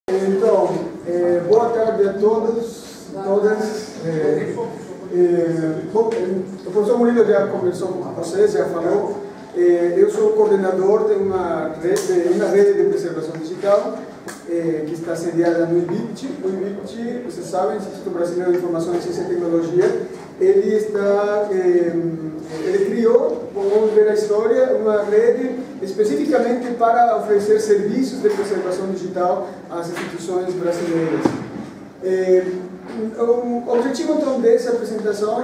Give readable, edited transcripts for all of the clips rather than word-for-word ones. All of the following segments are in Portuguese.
Então, boa tarde a todos, todas. O professor Murilo já conversou com vocês, já falou. Eu sou o coordenador de uma rede de preservação digital que está sediada no IBIT. O IBIT, vocês sabem, Instituto Brasileiro de Informação, Ciência e Tecnologia. Ele criou, vamos ver a história, uma rede especificamente para oferecer serviços de preservação digital às instituições brasileiras. O objetivo então dessa apresentação,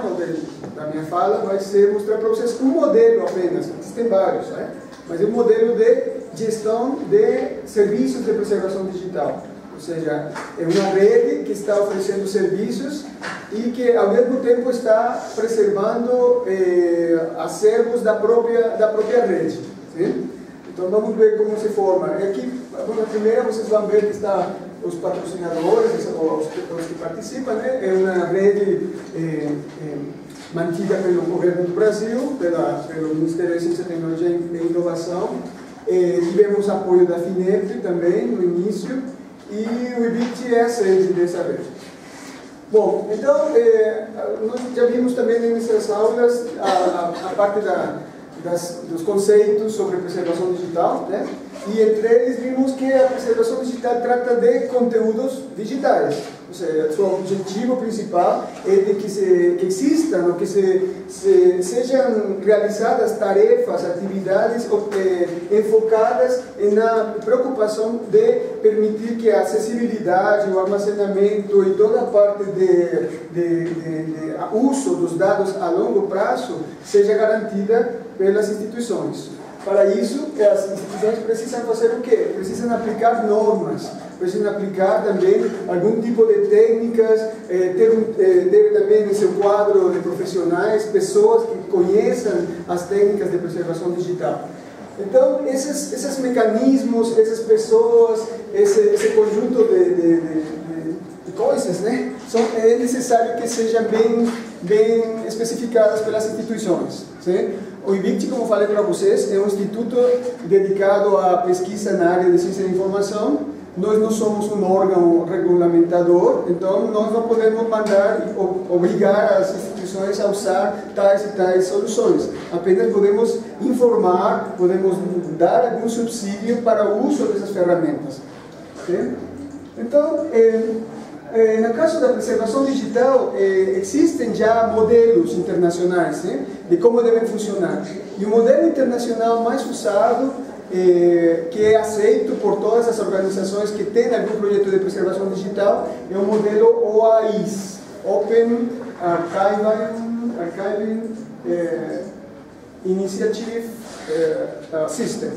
da minha fala, vai ser mostrar para vocês um modelo apenas, existem vários, né? Mas é um modelo de gestão de serviços de preservação digital. Ou seja, é uma rede que está oferecendo serviços e que ao mesmo tempo está preservando acervos da própria rede. Sim? Então vamos ver como se forma. Aqui, na primeira, vocês vão ver que está os patrocinadores, os que participam, né? É uma rede mantida pelo governo do Brasil, pelo Ministério da Ciência, Tecnologia e Inovação. Tivemos apoio da FINEP também no início, e o IBIT é a sede dessa rede. Bom, então, nós já vimos também nessas aulas a parte dos conceitos sobre preservação digital, né? E entre eles vimos que a preservação digital trata de conteúdos digitais. Ou seja, o seu objetivo principal é de que existam, ou que sejam realizadas tarefas, atividades enfocadas na preocupação de permitir que a acessibilidade, o armazenamento e toda a parte de uso dos dados a longo prazo seja garantida pelas instituições. Para isso, as instituições precisam fazer o quê? Precisam aplicar normas, precisam aplicar também algum tipo de técnicas, ter também em seu quadro de profissionais, pessoas que conheçam as técnicas de preservação digital. Então, esses mecanismos, essas pessoas, esse conjunto de coisas, né? É necessário que sejam bem especificadas pelas instituições. Sim? O IBIT, como falei para vocês, é um instituto dedicado à pesquisa na área de ciência da informação. Nós não somos um órgão regulamentador, então nós não podemos mandar ou obrigar as instituições a usar tais e tais soluções. Apenas podemos informar, podemos dar algum subsídio para o uso dessas ferramentas. Sim? Então, no caso da preservação digital, existem já modelos internacionais, né, de como devem funcionar. E o modelo internacional mais usado, que é aceito por todas as organizações que têm algum projeto de preservação digital, é o modelo OAIS, Open Archiving Initiative System.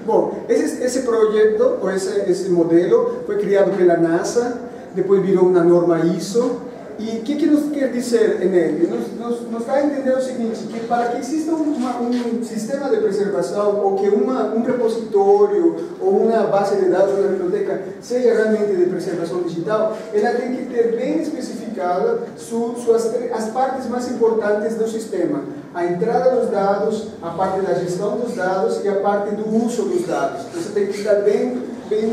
Bom, esse projeto, ou esse modelo, foi criado pela NASA, depois virou uma norma ISO. E o que nos quer dizer nele? Nos dá a entender o seguinte, que para que exista um sistema de preservação, ou que um repositório, ou uma base de dados na biblioteca seja realmente de preservação digital, ela tem que ter bem especificada as partes mais importantes do sistema. A entrada dos dados, a parte da gestão dos dados e a parte do uso dos dados. Isso tem que estar bem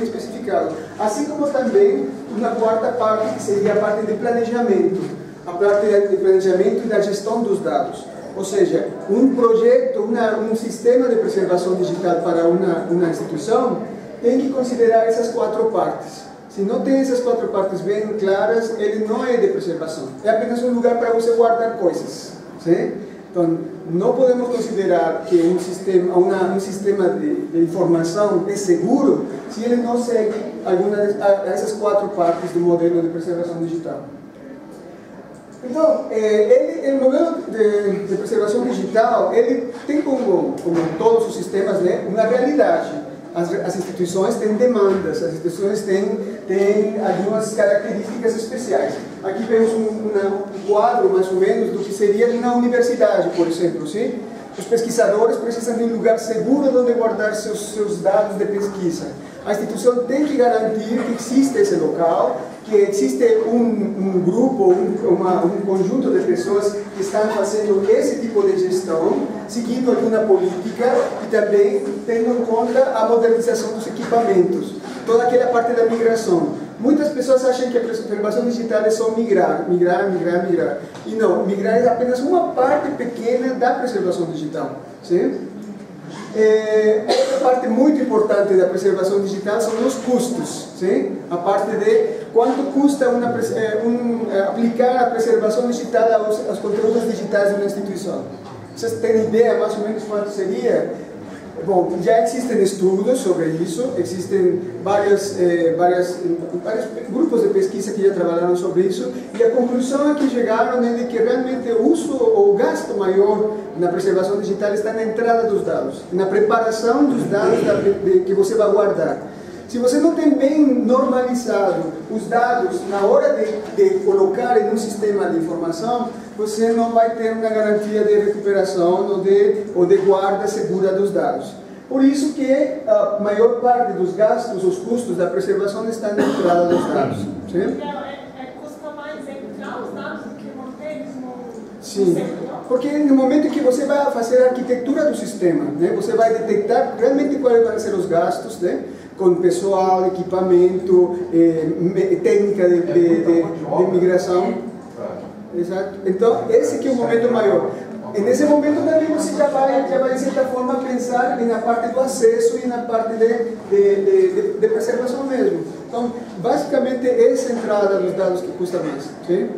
especificado. Assim como também uma quarta parte, que seria a parte de planejamento. A parte de planejamento e da gestão dos dados. Ou seja, um projeto, um sistema de preservação digital para uma instituição tem que considerar essas quatro partes. Se não tem essas quatro partes bem claras, ele não é de preservação. É apenas um lugar para você guardar coisas. Sim? Então, não podemos considerar que um sistema de informação é seguro se ele não segue essas quatro partes do modelo de preservação digital. Então, o modelo de preservação digital, ele tem como todos os sistemas, né, uma realidade. As instituições têm demandas, as instituições têm algumas características especiais. Aqui vemos um quadro, mais ou menos, do que seria na universidade, por exemplo. Sim? Os pesquisadores precisam de um lugar seguro onde guardar seus dados de pesquisa. A instituição tem que garantir que existe esse local, que existe um grupo, um conjunto de pessoas que estão fazendo esse tipo de gestão, seguindo alguma política e também tendo em conta a modernização dos equipamentos, toda aquela parte da migração. Muitas pessoas acham que a preservação digital é só migrar. E não, migrar é apenas uma parte pequena da preservação digital. Sim? Outra parte muito importante da preservação digital são os custos. Sim? A parte de quanto custa aplicar a preservação digital aos conteúdos digitais de uma instituição. Vocês têm ideia mais ou menos quanto seria? Bom, já existem estudos sobre isso, existem vários grupos de pesquisa que já trabalharam sobre isso, e a conclusão é que chegaram de que realmente o uso ou o gasto maior na preservação digital está na entrada dos dados, na preparação dos dados que você vai guardar. Se você não tem bem normalizado os dados na hora de colocar em um sistema de informação, você não vai ter uma garantia de recuperação ou de guarda segura dos dados. Por isso que a maior parte dos gastos, os custos da preservação estão na entrada dos dados. Sim? Custa mais entrar os dados do que manter eles no Sim, porque no momento que você vai fazer a arquitetura do sistema, né, você vai detectar realmente quais vão ser os gastos, né, com pessoal, equipamento, técnica de migração. Exato. Então, esse aqui é o momento maior. E nesse momento também você já vai de certa forma pensar na parte do acesso e na parte de preservação mesmo. Então, basicamente, essa entrada dos dados que custa mais. Sim?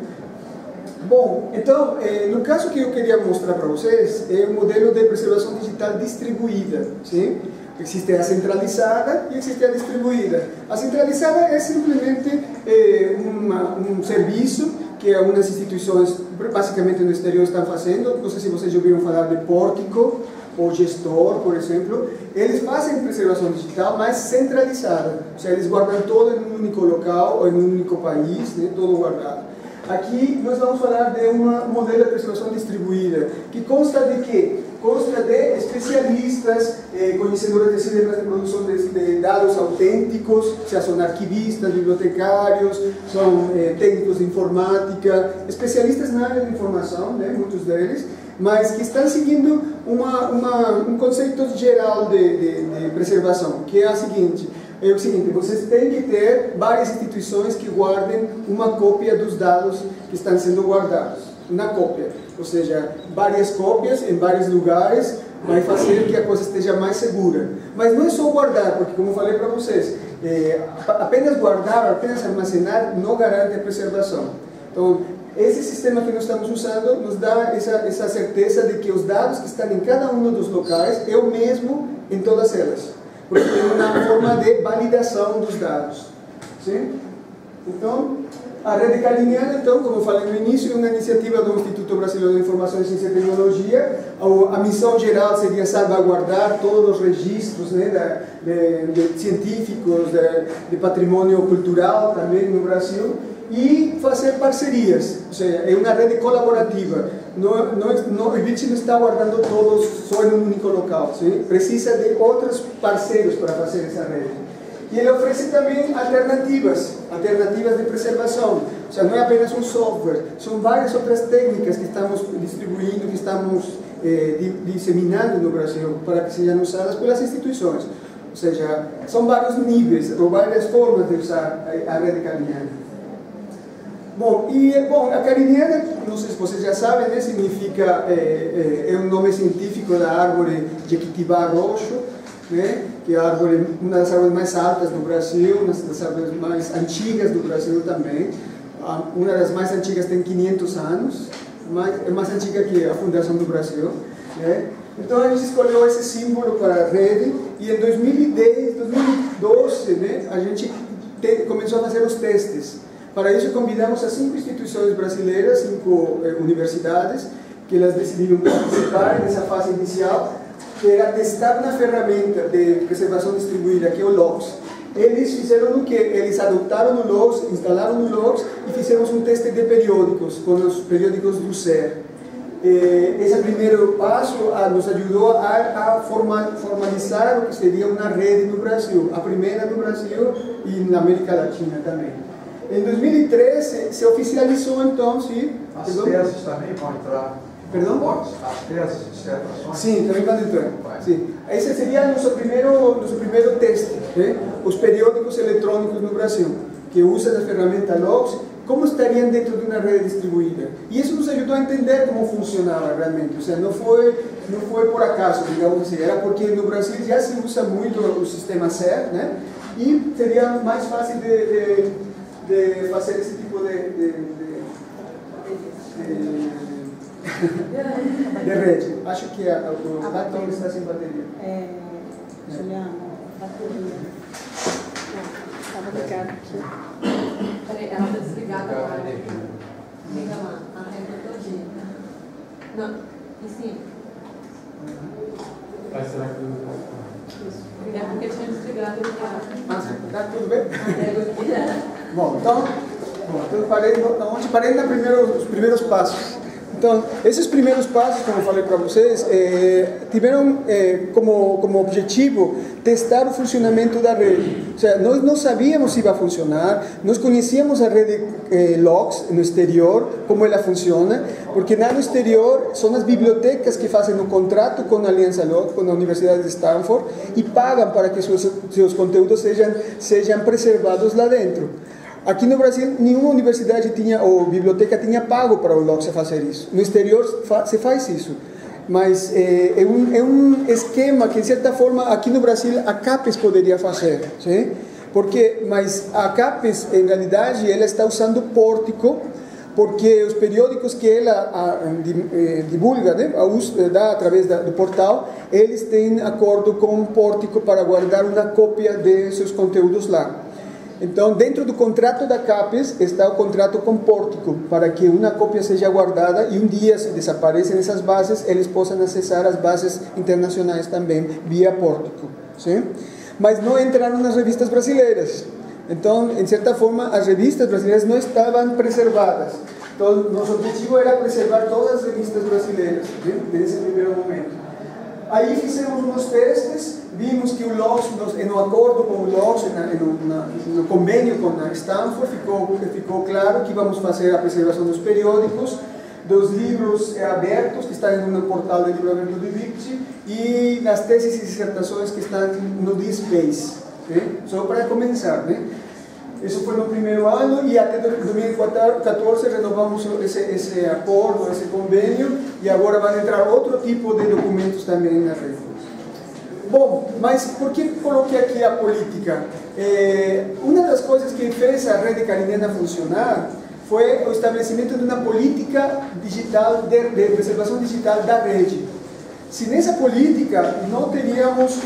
Bom, então, no caso que eu queria mostrar para vocês, é um modelo de preservação digital distribuída. Sim? Existe a centralizada e existe a distribuída. A centralizada é simplesmente um serviço que algumas instituições, basicamente no exterior, estão fazendo. Não sei se vocês já ouviram falar de Pórtico ou Gestor, por exemplo. Eles fazem preservação digital, mas centralizada. Ou seja, eles guardam todo em um único local ou em um único país, né, todo guardado. Aqui nós vamos falar de um modelo de preservação distribuída, que consta de quê? Consta de especialistas, conhecedores de sistemas de produção de dados autênticos, seja, são arquivistas, bibliotecários, são técnicos de informática, especialistas na área de informação, né, muitos deles, mas que estão seguindo um conceito geral de preservação, que é o seguinte, vocês têm que ter várias instituições que guardem uma cópia dos dados que estão sendo guardados, uma cópia, ou seja, várias cópias em vários lugares, vai fazer que a coisa esteja mais segura. Mas não é só guardar, porque como eu falei para vocês, apenas guardar, apenas armazenar não garante a preservação. Então, esse sistema que nós estamos usando nos dá essa certeza de que os dados que estão em cada um dos locais é o mesmo em todas elas, porque tem uma forma de validação dos dados. Sim? Então, a rede cariniana, então, como eu falei no início, é uma iniciativa do Instituto Brasileiro de Informação, Ciência e Tecnologia. A missão geral seria salvaguardar todos os registros, né, de científicos, de patrimônio cultural também no Brasil, e fazer parcerias, ou seja, é uma rede colaborativa. A gente não está guardando todos só em um único local, sim? Precisa de outros parceiros para fazer essa rede. E ele oferece também alternativas de preservação. Ou seja, não é apenas um software, são várias outras técnicas que estamos distribuindo, que estamos disseminando no Brasil para que sejam usadas pelas instituições. Ou seja, são vários níveis ou várias formas de usar a rede cariniana. Bom, a cariniana, não sei se vocês já sabem, né, significa, é um nome científico da árvore Jequitibá roxo, né, que é a árvore, uma das árvores mais altas do Brasil, uma das árvores mais antigas do Brasil também. Uma das mais antigas tem 500 anos, é mais antiga que a fundação do Brasil, né? Então a gente escolheu esse símbolo para a rede e em 2010, 2012, né, a gente começou a fazer os testes. Para isso convidamos as 5 instituições brasileiras, 5 universidades, que elas decidiram participar nessa fase inicial, que era testar uma ferramenta de preservação distribuída, que é o Logs. Eles fizeram o que? Eles adotaram o Logs, instalaram o Logs e fizeram um teste de periódicos, com os periódicos do CER. esse primeiro passo nos ajudou a formalizar o que seria uma rede no Brasil, a primeira no Brasil e na América Latina também. Em 2013 se oficializou então, sim. As teses também vão entrar. Perdão? As teses, dissertações? Sim, também vão entrar. Sim. Esse seria nosso primeiro teste, né? Os periódicos eletrônicos no Brasil, que usam a ferramenta Logs, como estariam dentro de uma rede distribuída. E isso nos ajudou a entender como funcionava realmente. Ou seja, não foi por acaso, digamos assim, era porque no Brasil já se usa muito o sistema SER, né? E seria mais fácil de fazer esse tipo de rede. Acho que o laptop está sem bateria. Juliana, bateria. Estava ligado aqui. Peraí, ela está desligada agora. Liga lá, a regra todinha. Não, em cima. Será que É porque tinha desligado o cara. Tá tudo bem? Bom, então onde parei nos primeiros passos. Então, esses primeiros passos, como eu falei para vocês, tiveram como objetivo testar o funcionamento da rede. Ou seja, nós não sabíamos se ia funcionar, nós conhecíamos a rede Logs no exterior, como ela funciona, porque lá no exterior são as bibliotecas que fazem o contrato com a Aliança Logs, com a Universidade de Stanford, e pagam para que seus conteúdos sejam preservados lá dentro. Aqui no Brasil, nenhuma universidade ou biblioteca tinha pago para o Logs fazer isso. No exterior se faz isso. Mas é um esquema que, de certa forma, aqui no Brasil a CAPES poderia fazer. Sim? Mas a CAPES, em realidade, ela está usando Pórtico, porque os periódicos que ela divulga, né, dá através do portal, eles têm acordo com o Pórtico para guardar uma cópia de seus conteúdos lá. Então, dentro do contrato da CAPES está o contrato com Pórtico, para que uma cópia seja guardada e um dia, se desaparecem essas bases, eles possam acessar as bases internacionais também, via Pórtico. Sim? Mas não entraram nas revistas brasileiras. Então, em certa forma, as revistas brasileiras não estavam preservadas. Então, nosso objetivo era preservar todas as revistas brasileiras, nesse primeiro momento. Aí fizemos uns testes, vimos que o Logs, no acordo com o Logs, no convênio com a Stanford, ficou claro que vamos fazer a preservação dos periódicos, dos livros abertos, que estão no portal do livro aberto do IBICT, e das teses e dissertações que estão no DSpace. Okay? Só para começar, né? Isso foi no primeiro ano e até 2014 renovamos esse acordo, esse convênio, e agora vai entrar outro tipo de documentos também na rede. Bom, mas por que coloquei aqui a política? Uma das coisas que fez a rede cariniana funcionar foi o estabelecimento de uma política digital, de preservação digital da rede. Se nessa política não teríamos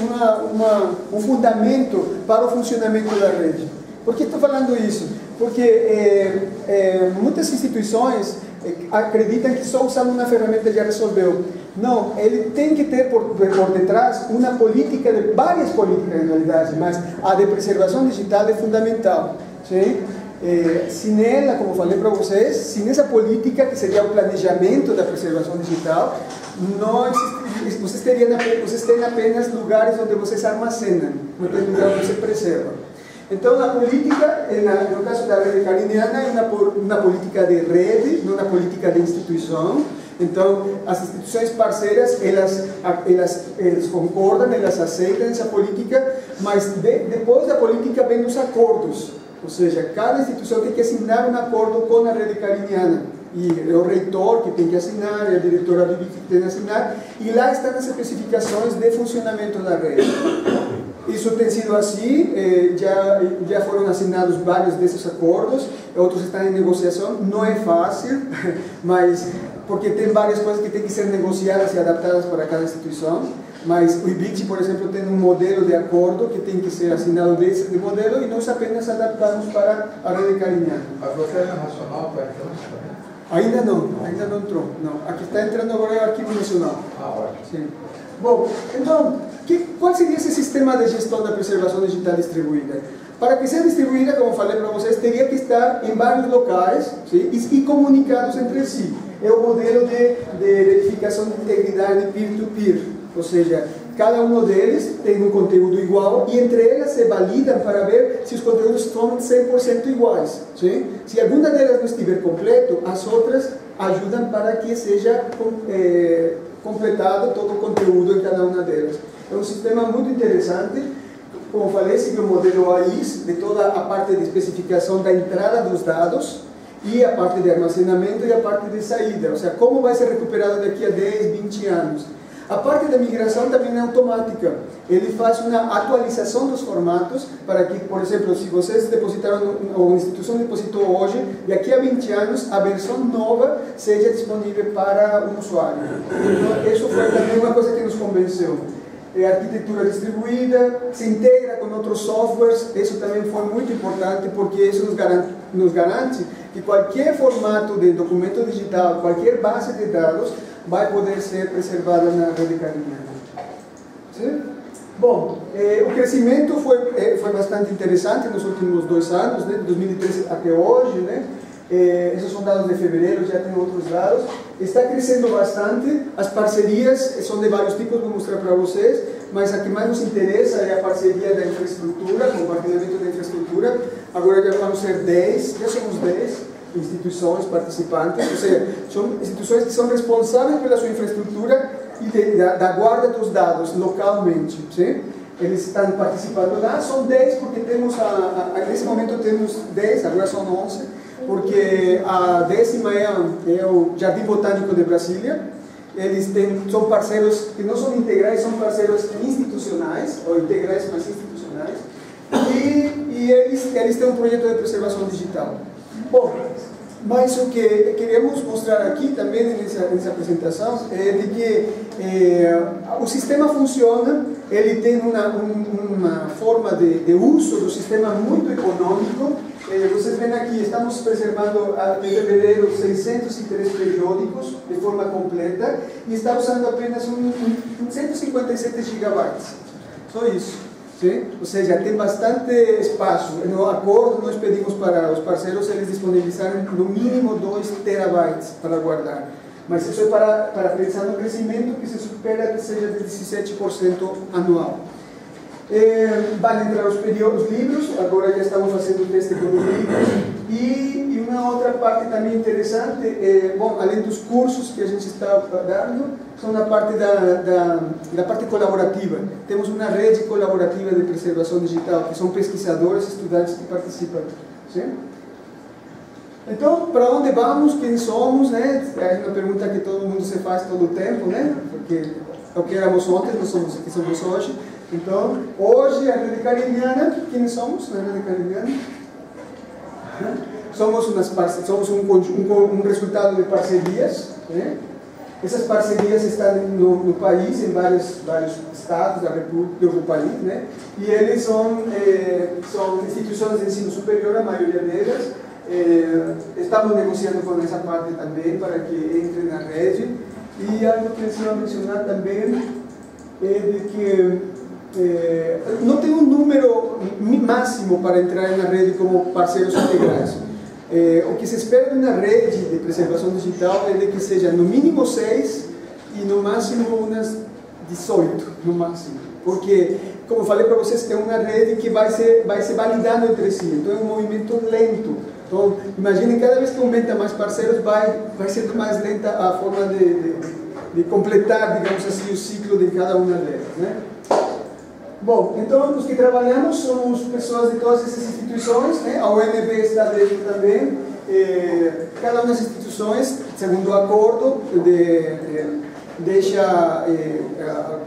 um fundamento para o funcionamento da rede. Por que estou falando isso? Porque muitas instituições acreditam que só usando uma ferramenta já resolveu. Não, ele tem que ter por detrás uma política, várias políticas em realidade, mas a de preservação digital é fundamental. Sim? Se nela, como falei para vocês, se nessa política, que seria o planejamento da preservação digital, vocês têm apenas lugares onde vocês armazenam, não tem lugar onde você preserva. Então, a política, no caso da rede cariniana, é uma política de rede, não uma política de instituição. Então, as instituições parceiras, elas concordam, elas aceitam essa política, mas depois da política vem os acordos. Ou seja, cada instituição tem que assinar um acordo com a rede cariniana. E é o reitor que tem que assinar, é a diretora do IBIC que tem que assinar, e lá estão as especificações de funcionamento da rede. Isso tem sido assim, já foram assinados vários desses acordos, outros estão em negociação, não é fácil, mas porque tem várias coisas que têm que ser negociadas e adaptadas para cada instituição, mas o IBIC, por exemplo, tem um modelo de acordo que tem que ser assinado desse modelo e nós apenas adaptamos para a rede cariniana. A Biblioteca Nacional está entrando também? Ainda não entrou. Não. Aqui está entrando agora o Arquivo Nacional. Ótimo. Sim. Bom, então, qual seria esse sistema de gestão da preservação digital distribuída? Para que seja distribuída, como falei para vocês, teria que estar em vários locais, sim, e comunicados entre si. é o modelo de verificação de integridade peer-to-peer, ou seja, cada um deles tem um conteúdo igual e entre elas se validam para ver se os conteúdos estão 100% iguais. Sim? Se alguma delas não estiver completo, as outras ajudam para que seja completado todo o conteúdo em cada uma delas. É um sistema muito interessante. Como falei, segue o modelo AIS, de toda a parte de especificação da entrada dos dados, e a parte de armazenamento e a parte de saída, ou seja, como vai ser recuperado daqui a 10, 20 anos. A parte da migração também é automática. Ele faz uma atualização dos formatos para que, por exemplo, se vocês depositaram, ou a instituição depositou hoje, daqui a 20 anos a versão nova seja disponível para o usuário. Então, isso foi também uma coisa que nos convenceu. É arquitetura distribuída, se integra com outros softwares, isso também foi muito importante porque isso nos garante que qualquer formato de documento digital, qualquer base de dados, vai poder ser preservada na rede cariniana. Sim? Bom, o crescimento foi bastante interessante nos últimos 2 anos, né, de 2013 até hoje, né? Esses são dados de fevereiro, já tem outros dados. Está crescendo bastante, as parcerias são de vários tipos, vou mostrar para vocês, mas a que mais nos interessa é a parceria da infraestrutura, compartilhamento da infraestrutura. Agora já vamos ser 10, já somos 10 instituições participantes, ou seja, são instituições que são responsáveis pela sua infraestrutura e da guarda dos dados localmente. Sim? Eles estão participando lá, são 10 porque temos, nesse momento temos 10, agora são 11, porque a 10ª é o Jardim Botânico de Brasília. Eles são parceiros que não são integrais, são parceiros institucionais, ou integrais, mas institucionais, e eles têm um projeto de preservação digital. Bom, mas o que queremos mostrar aqui também nessa apresentação é de que o sistema funciona, ele tem uma forma de uso do sistema muito econômico. Vocês veem aqui, estamos preservando em fevereiro 603 periódicos de forma completa e está usando apenas 157 gigabytes. Só isso. Sim? Ou seja, tem bastante espaço. No acordo, nós pedimos para os parceiros eles disponibilizarem no mínimo 2 terabytes para guardar. Mas isso é para pensar no crescimento que se espera que seja de 17% anual. Vale entrar os livros, agora já estamos fazendo o teste com os livros. E uma outra parte também interessante, bom, além dos cursos que a gente está dando, são na parte da parte colaborativa. Temos uma rede colaborativa de preservação digital, que são pesquisadores, estudantes que participam. Sim? Então, para onde vamos, quem somos, né? É uma pergunta que todo mundo se faz todo o tempo, né? Porque o que éramos ontem, nós somos o que somos hoje. Então, hoje, a Rede Cariniana, quem somos na Rede Cariniana? Somos um resultado de parcerias, né? Essas parcerias estão no país, em vários estados da República do país, né? E eles são instituições de ensino superior, a maioria delas. Estamos negociando com essa parte também para que entre na rede. E algo que eu queria mencionar também é de que não tem um número máximo para entrar na rede como parceiros integrais. O que se espera de uma rede de preservação digital é de que seja no mínimo 6 e no máximo umas 18, no máximo. Porque, como eu falei para vocês, é uma rede que vai se validando entre si, então é um movimento lento. Então, imaginem, cada vez que aumenta mais parceiros, vai sendo mais lenta a forma de completar, digamos assim, o ciclo de cada uma delas, né? Bom, então os que trabalhamos somos pessoas de todas essas instituições, né? A UNB está dentro também. Cada uma das instituições, segundo o acordo, deixa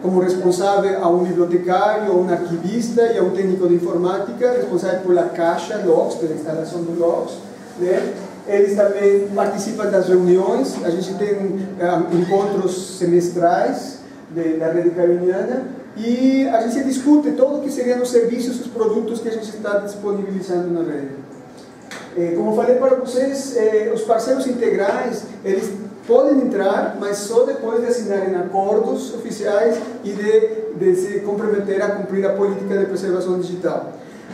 como responsável a um bibliotecário, a um arquivista e a um técnico de informática, responsável pela caixa LOGS, pela instalação do LOGS, né? Eles também participam das reuniões, a gente tem encontros semestrais da Rede Cariniana e a gente discute todo o que seriam os serviços, os produtos que a gente está disponibilizando na rede. Como falei para vocês, os parceiros integrais, eles podem entrar, mas só depois de assinarem acordos oficiais e de se comprometer a cumprir a política de preservação digital.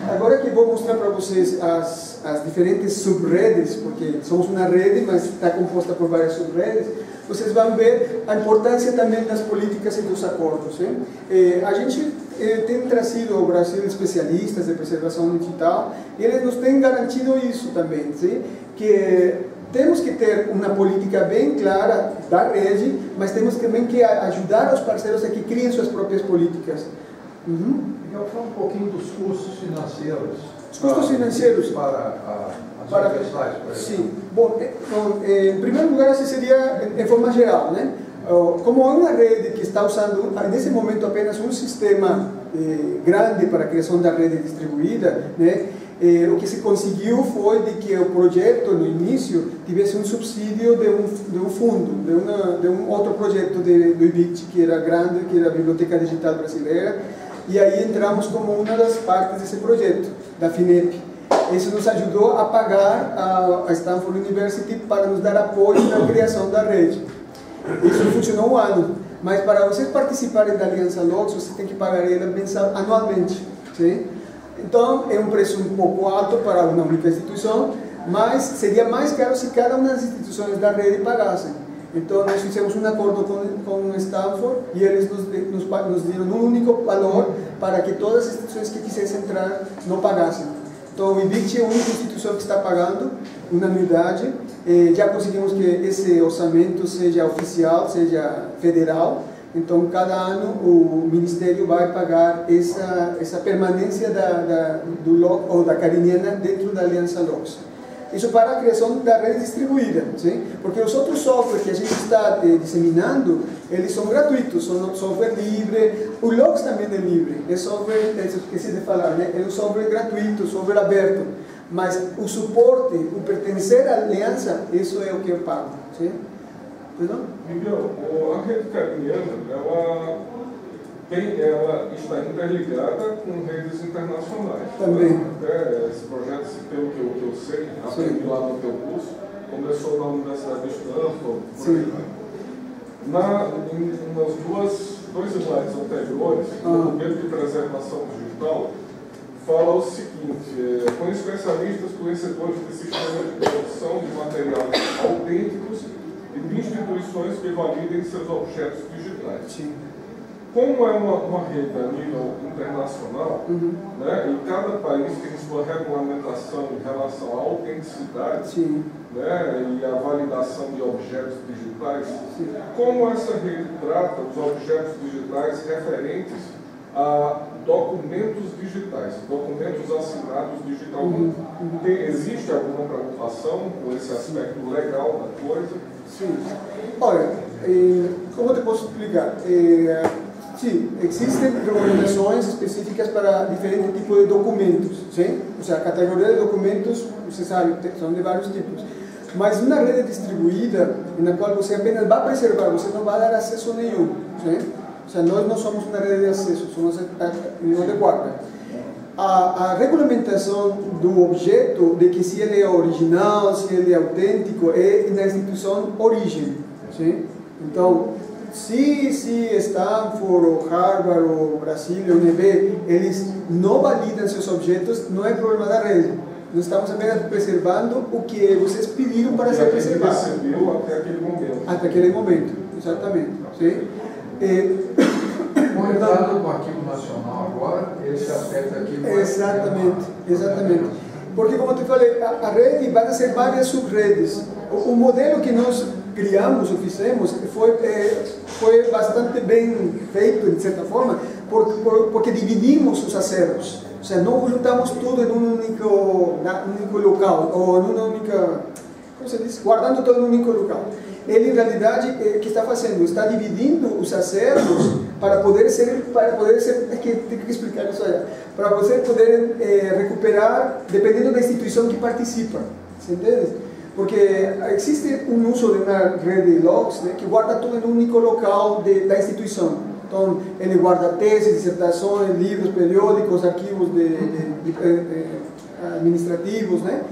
Agora que vou mostrar para vocês as diferentes subredes, porque somos uma rede, mas está composta por várias subredes, vocês vão ver a importância também das políticas e dos acordos. A gente tem trazido ao Brasil especialistas de preservação digital e eles nos têm garantido isso também, que temos que ter uma política bem clara da rede, mas temos também que ajudar os parceiros a que criem suas próprias políticas. Miguel, fala um pouquinho dos custos financeiros. Os custos financeiros para as universidades, por exemplo. Sim. Bom, em primeiro lugar, esse seria em forma geral, né? Como é uma rede que está usando, nesse momento, apenas um sistema grande para a criação da rede distribuída, né? O que se conseguiu foi de que o projeto, no início, tivesse um subsídio de um fundo, de um outro projeto do IBIT, que era grande, que era a Biblioteca Digital Brasileira, e aí entramos como uma das partes desse projeto, da FINEP. Isso nos ajudou a pagar a Stanford University para nos dar apoio na criação da rede. Isso funcionou um ano, mas para vocês participarem da Aliança Logos, você tem que pagar ela anualmente. Sim? Então, é um preço um pouco alto para uma única instituição, mas seria mais caro se cada uma das instituições da rede pagassem. Então, nós fizemos um acordo com o Stanford e eles nos deram um único valor para que todas as instituições que quisessem entrar não pagassem. Então, o IBIT é a única instituição que está pagando uma anuidade. Já conseguimos que esse orçamento seja oficial, seja federal. Então, cada ano o Ministério vai pagar essa permanência da Cariniana dentro da Aliança Logos. Isso para a criação da rede distribuída, sim? Porque os outros softwares que a gente está disseminando, eles são gratuitos, são software livre, o Logos também é livre, é software, esqueci de falar, né? É um software gratuito, software aberto, mas o suporte, o pertencer à aliança, isso é o que eu pago, sim? Perdão? Miguel, a rede cariniana, ela está interligada com redes internacionais. Também. Até esse projeto, pelo que eu sei, aprendi lá no teu curso, começou na Universidade de Stanford. Sim. Nos dois slides anteriores, no documento de preservação digital, fala o seguinte: com especialistas conhecedores de sistemas de produção de materiais autênticos e de instituições que validem seus objetos digitais. Sim. Como é uma rede a nível internacional, né, e cada país tem sua regulamentação em relação à autenticidade, né, e à validação de objetos digitais, como essa rede trata os objetos digitais referentes a documentos digitais, documentos assinados digitalmente? Existe alguma preocupação com esse aspecto legal da coisa? Sim. Olha, como eu te posso explicar? Sim, existem regulamentações específicas para diferentes tipos de documentos, sim? Ou seja, a categoria de documentos, você sabe, são de vários tipos. Mas uma rede distribuída, na qual você apenas vai preservar, você não vai dar acesso nenhum, sim? Ou seja, nós não somos uma rede de acesso, somos de guarda. A regulamentação do objeto, de que se ele é original, se ele é autêntico, é na instituição origem, sim? Então, se Stanford, ou Harvard, ou Brasília, ou UNB, eles não validam seus objetos, não é problema da rede. Nós estamos apenas preservando o que vocês pediram para ser preservado. Recebeu até aquele momento. Até aquele momento, exatamente. Sim? Conectado com o Arquivo Nacional agora, esse aspecto aqui... Exatamente. Porque, como eu te falei, a rede vai ser várias subredes. O modelo que nós criamos ou fizemos foi bastante bem feito, de certa forma, porque dividimos os acervos. Ou seja, não juntamos tudo em um único local, ou em uma única, como se diz, guardando tudo em um único local. Ele, em realidade, o que está fazendo? Está dividindo os acervos para poder ser, é que tem que explicar isso aí, para você poder recuperar, dependendo da instituição que participa. Você entende? Porque existe um uso de uma rede Logos, né, que guarda tudo em um único local da instituição. Então, ele guarda teses, dissertações, livros, periódicos, arquivos administrativos, né?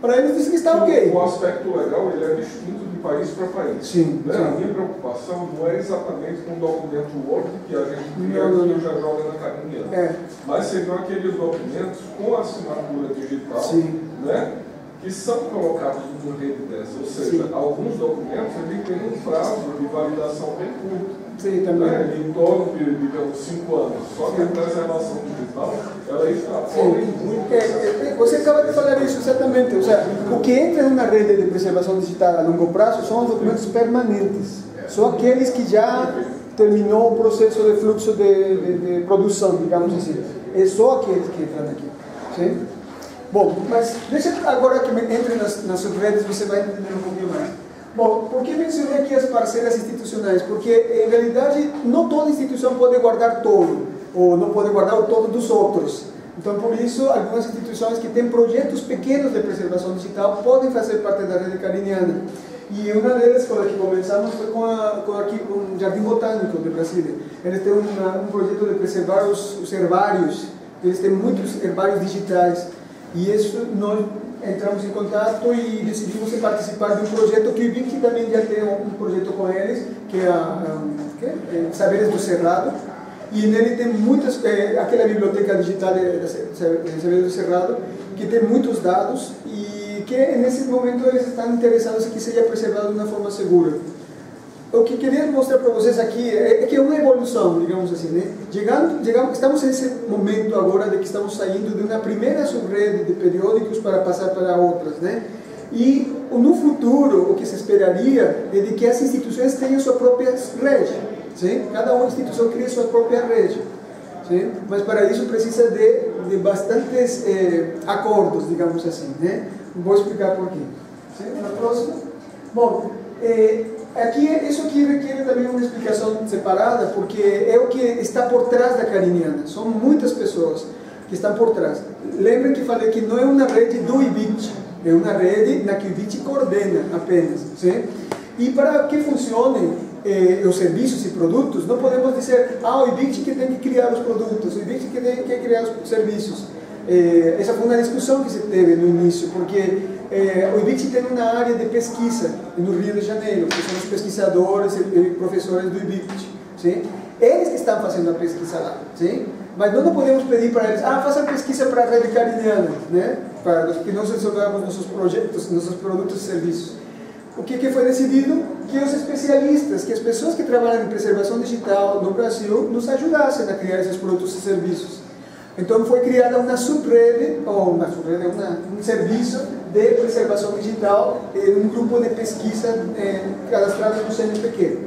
Para eles diz que está ok. O aspecto legal ele é distinto de país para país. Sim, né? sim. A minha preocupação não é exatamente com o documento Word que a gente cria e já joga na carinha, mas seriam aqueles documentos com assinatura digital, né? Que são colocados numa rede dessa. Ou seja, alguns documentos ele tem um prazo de validação bem curto. Sim, também. Em torno de, digamos, 5 anos. Só que a preservação digital, ela extrapola muito. Você acaba de falar isso, exatamente. Ou seja, o que entra numa rede de preservação digital a longo prazo são os documentos permanentes. São aqueles que já terminou o processo de fluxo de produção, digamos assim. É só aqueles que entram aqui. Sim? Bom, mas deixa agora que entre nas redes, você vai entender um pouquinho mais. Bom, por que mencionei aqui as parceiras institucionais? Porque, em realidade, não toda instituição pode guardar todo, ou não pode guardar o todo dos outros. Então, por isso, algumas instituições que têm projetos pequenos de preservação digital podem fazer parte da rede cariniana. E uma delas, com a que começamos, foi com o Jardim Botânico de Brasília. Eles têm um projeto de preservar os herbários. Eles têm muitos herbários digitais. E isso nós entramos em contato e decidimos participar de um projeto que o IBIC também já tem um projeto com eles, que é Saberes do Cerrado. E nele tem muitas, aquela biblioteca digital de Saberes do Cerrado, que tem muitos dados e que nesse momento eles estão interessados em que seja preservado de uma forma segura. O que queria mostrar para vocês aqui é que é uma evolução, digamos assim, né? Estamos nesse momento agora de que estamos saindo de uma primeira subrede de periódicos para passar para outras, né? E no futuro, o que se esperaria é de que as instituições tenham sua própria rede, sim? Cada uma instituição cria sua própria rede, sim? Mas para isso precisa de bastantes acordos, digamos assim, né? Vou explicar por quê. Sim? Na próxima. Bom, isso aqui requer também uma explicação separada, porque é o que está por trás da cariniana. São muitas pessoas que estão por trás. Lembrem que falei que não é uma rede do IBIT, é uma rede na que o IBIT coordena apenas. Sim? E para que funcionem os serviços e produtos, não podemos dizer, o IBIT que tem que criar os produtos, o IBIT que tem que criar os serviços. Essa foi uma discussão que se teve no início, porque o IBIT tem uma área de pesquisa no Rio de Janeiro, que são os pesquisadores e professores do IBIT. Sim? Eles que estão fazendo a pesquisa lá. Sim? Mas nós não podemos pedir para eles, façam pesquisa para a rede cariniana, né? Para que nós resolvamos nossos projetos, nossos produtos e serviços. O que foi decidido? Que os especialistas, que as pessoas que trabalham em preservação digital no Brasil, nos ajudassem a criar esses produtos e serviços. Então foi criada uma subrede, um serviço de preservação digital, um grupo de pesquisa cadastrado no CNPq.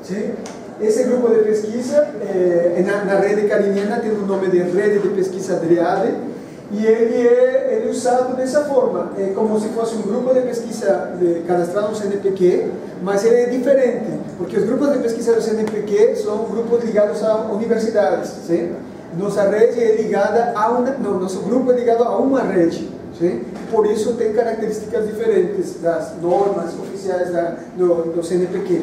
Sim? Esse grupo de pesquisa, na rede cariniana, tem o nome de Rede de Pesquisa DREADE, e ele é usado dessa forma, como se fosse um grupo de pesquisa cadastrado no CNPq, mas ele é diferente, porque os grupos de pesquisa do CNPq são grupos ligados a universidades. Sim? Nossa rede é ligada nosso grupo é ligado a uma rede, sim? Por isso tem características diferentes das normas oficiais do CNPq.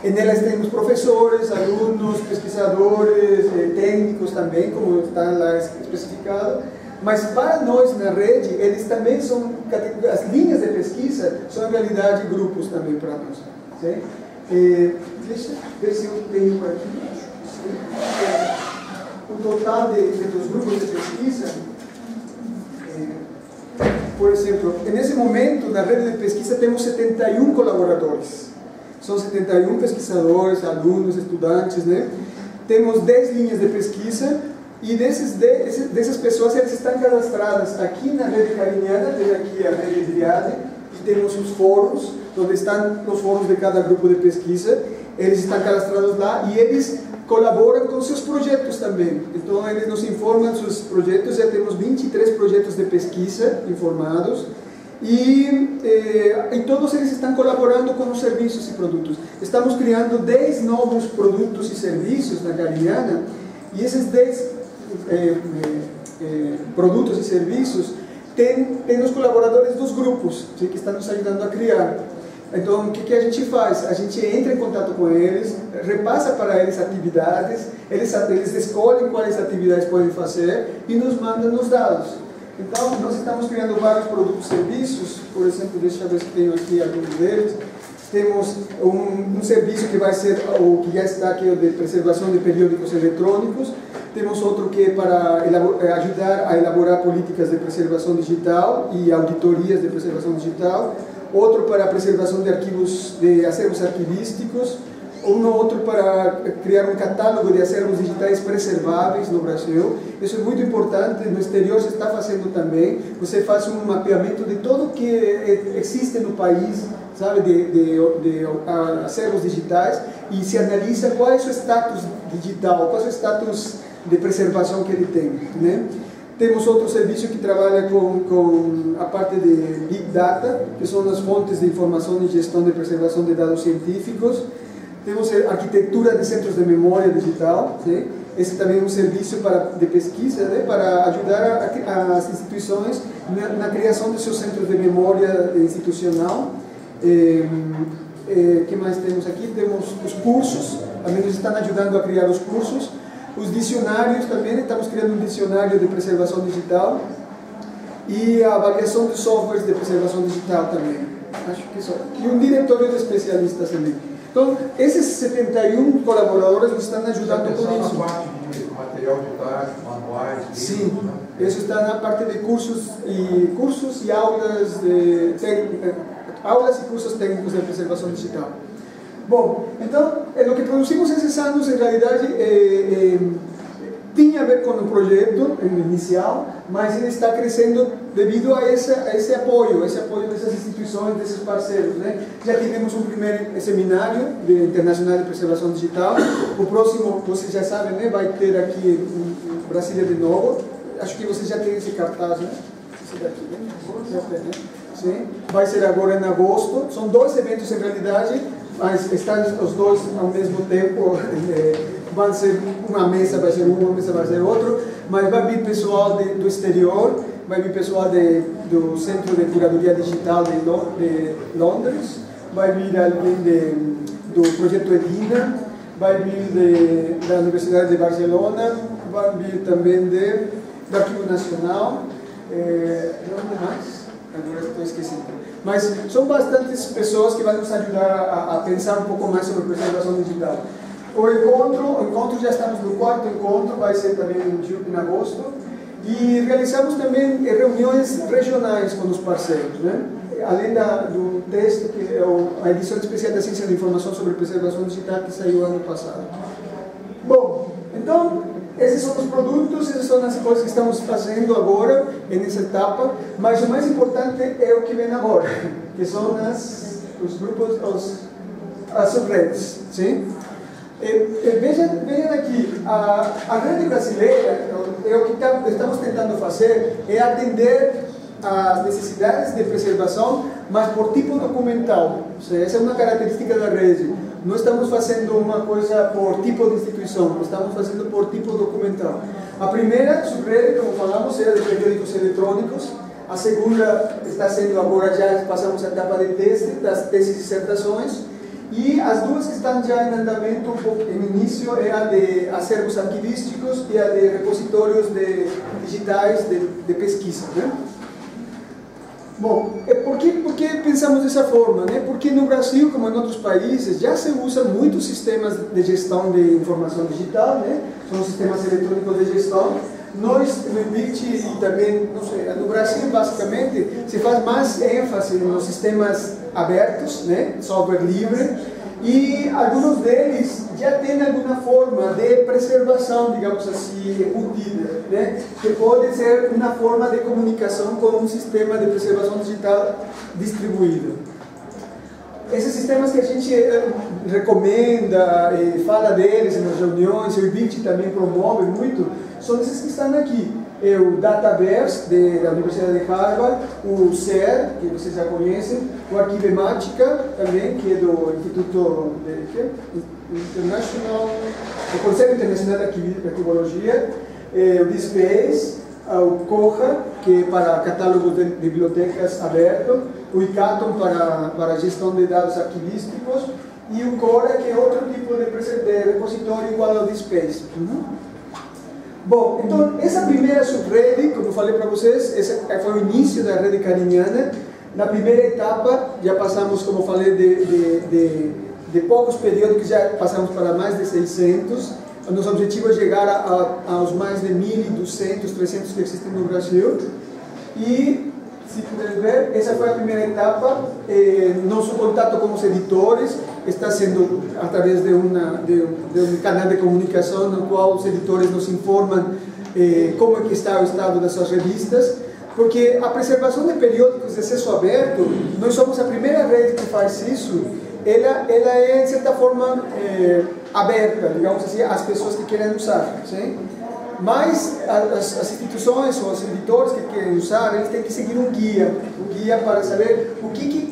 E nelas temos professores, alunos, pesquisadores, técnicos também, como está lá especificado. Mas para nós na rede, eles também são, as linhas de pesquisa são em realidade grupos também para nós. Sim? Deixa eu ver se eu tenho aqui. O total dos grupos de pesquisa, por exemplo, nesse momento, na rede de pesquisa, temos 71 colaboradores. São 71 pesquisadores, alunos, estudantes, né? Temos 10 linhas de pesquisa e dessas pessoas, elas estão cadastradas aqui na rede cariniana, tem aqui a rede DREADE, e temos os fóruns, onde estão os fóruns de cada grupo de pesquisa. Eles estão cadastrados lá e eles colaboram com seus projetos também. Então, eles nos informam dos seus projetos. Já temos 23 projetos de pesquisa informados e todos eles estão colaborando com os serviços e produtos. Estamos criando 10 novos produtos e serviços na cariniana, e esses 10 produtos e serviços têm os colaboradores dos grupos, que estão nos ajudando a criar. Então, o que a gente faz? A gente entra em contato com eles, repassa para eles atividades, eles escolhem quais atividades podem fazer e nos mandam os dados. Então, nós estamos criando vários produtos e serviços, por exemplo, deixa eu ver se tenho aqui alguns deles. Temos um serviço que vai ser o que já está aqui, o de preservação de periódicos eletrônicos. Temos outro que é para ajudar a elaborar políticas de preservação digital e auditorias de preservação digital. Outro para a preservação de arquivos, de acervos arquivísticos. Outro para criar um catálogo de acervos digitais preserváveis no Brasil. Isso é muito importante, no exterior se está fazendo também. Você faz um mapeamento de tudo que existe no país, sabe, de acervos digitais, e se analisa qual é o seu status digital, qual é o status de preservação que ele tem, né? Temos outro serviço que trabalha com a parte de Big Data, que são as fontes de informação e gestão de preservação de dados científicos. Temos a arquitetura de centros de memória digital, né? Esse também é um serviço de pesquisa, né? Para ajudar as instituições na criação de seus centros de memória institucional. Que mais temos aqui? Temos os cursos, também nos estão ajudando a criar os cursos. Os dicionários também, estamos criando um dicionário de preservação digital. E a avaliação de softwares de preservação digital também. Acho que só. E um diretório de especialistas também. Então, esses 71 colaboradores nos estão ajudando com isso. Material didático, manuais, livros, sim, né? Isso está na parte de cursos e aulas aulas e cursos técnicos de preservação digital. Bom, então, o que produzimos esses anos, em realidade, tinha a ver com o projeto inicial, mas ele está crescendo devido a esse apoio dessas instituições, desses parceiros, né? Já tivemos um primeiro seminário internacional de preservação digital. O próximo, vocês já sabem, né? Vai ter aqui em Brasília de novo. Acho que vocês já têm esse cartaz, né? Esse daqui, né? Já tem, né? Sim. Vai ser agora em agosto. São 2 eventos em realidade, mas estão os dois ao mesmo tempo. Vai ser uma mesa, vai ser uma mesa, vai ser outro, mas vai vir pessoal do exterior, vai vir pessoal do Centro de Curadoria Digital de Londres, vai vir alguém do projeto Edina, vai vir da Universidade de Barcelona, vai vir também do Arquivo Nacional, onde mais? Agora estou esquecendo. Mas são bastantes pessoas que vão nos ajudar a pensar um pouco mais sobre preservação digital. O encontro já estamos no 4º encontro, vai ser também em agosto, e realizamos também reuniões regionais com os parceiros, né? Além do texto, que é a edição especial da Ciência da Informação sobre Preservação Digital, que saiu ano passado. Bom, então, esses são os produtos, essas são as coisas que estamos fazendo agora, nessa etapa, mas o mais importante é o que vem agora, que são os grupos, as subredes, sim? Vejam aqui, a rede brasileira, o que estamos tentando fazer é atender às necessidades de preservação, mas por tipo documental. Essa é uma característica da rede. Não estamos fazendo uma coisa por tipo de instituição, estamos fazendo por tipo documental. A primeira subrede, como falamos, é a de periódicos eletrônicos. A segunda está sendo agora, já passamos a etapa de teste, das teses e dissertações. E as duas que estão já em andamento, em início, é a de acervos arquivísticos e a de repositórios digitais de pesquisa, né? Bom, por que pensamos dessa forma, né? Porque no Brasil, como em outros países, já se usa muitos sistemas de gestão de informação digital, né? São sistemas eletrônicos de gestão. Nós, no IBIT e também, não sei, no Brasil, basicamente, se faz mais ênfase nos sistemas abertos, né? Software livre, e alguns deles já têm alguma forma de preservação, digamos assim, embutida, né? Que pode ser uma forma de comunicação com um sistema de preservação digital distribuído. Esses sistemas que a gente recomenda e fala deles nas reuniões, o IBIT também promove muito, são esses que estão aqui. É o Dataverse, da Universidade de Harvard, o CER, que vocês já conhecem, o Arquivemática, também, que é do Instituto International, o Conselho Internacional de Arquivologia, o DSpace, o COHA, que é para catálogos de bibliotecas aberto, o ICATOM para a gestão de dados arquivísticos, e o CORA, que é outro tipo de repositório igual ao DSpace. Bom, então, essa primeira subrede, como eu falei para vocês, esse foi o início da rede cariniana. Na primeira etapa, já passamos, como falei, de poucos periódicos, já passamos para mais de 600. O nosso objetivo é chegar aos mais de 1.200, 300 que existem no Brasil. E, se puder ver, essa foi a primeira etapa. Nosso contato com os editores está sendo através de um canal de comunicação no qual os editores nos informam como é que está o estado das suas revistas, porque a preservação de periódicos de acesso aberto, nós somos a primeira rede que faz isso. Ela é, de certa forma, aberta, digamos assim, às pessoas que querem usar, sim? Mas as instituições ou os editores que querem usar, eles têm que seguir um guia para saber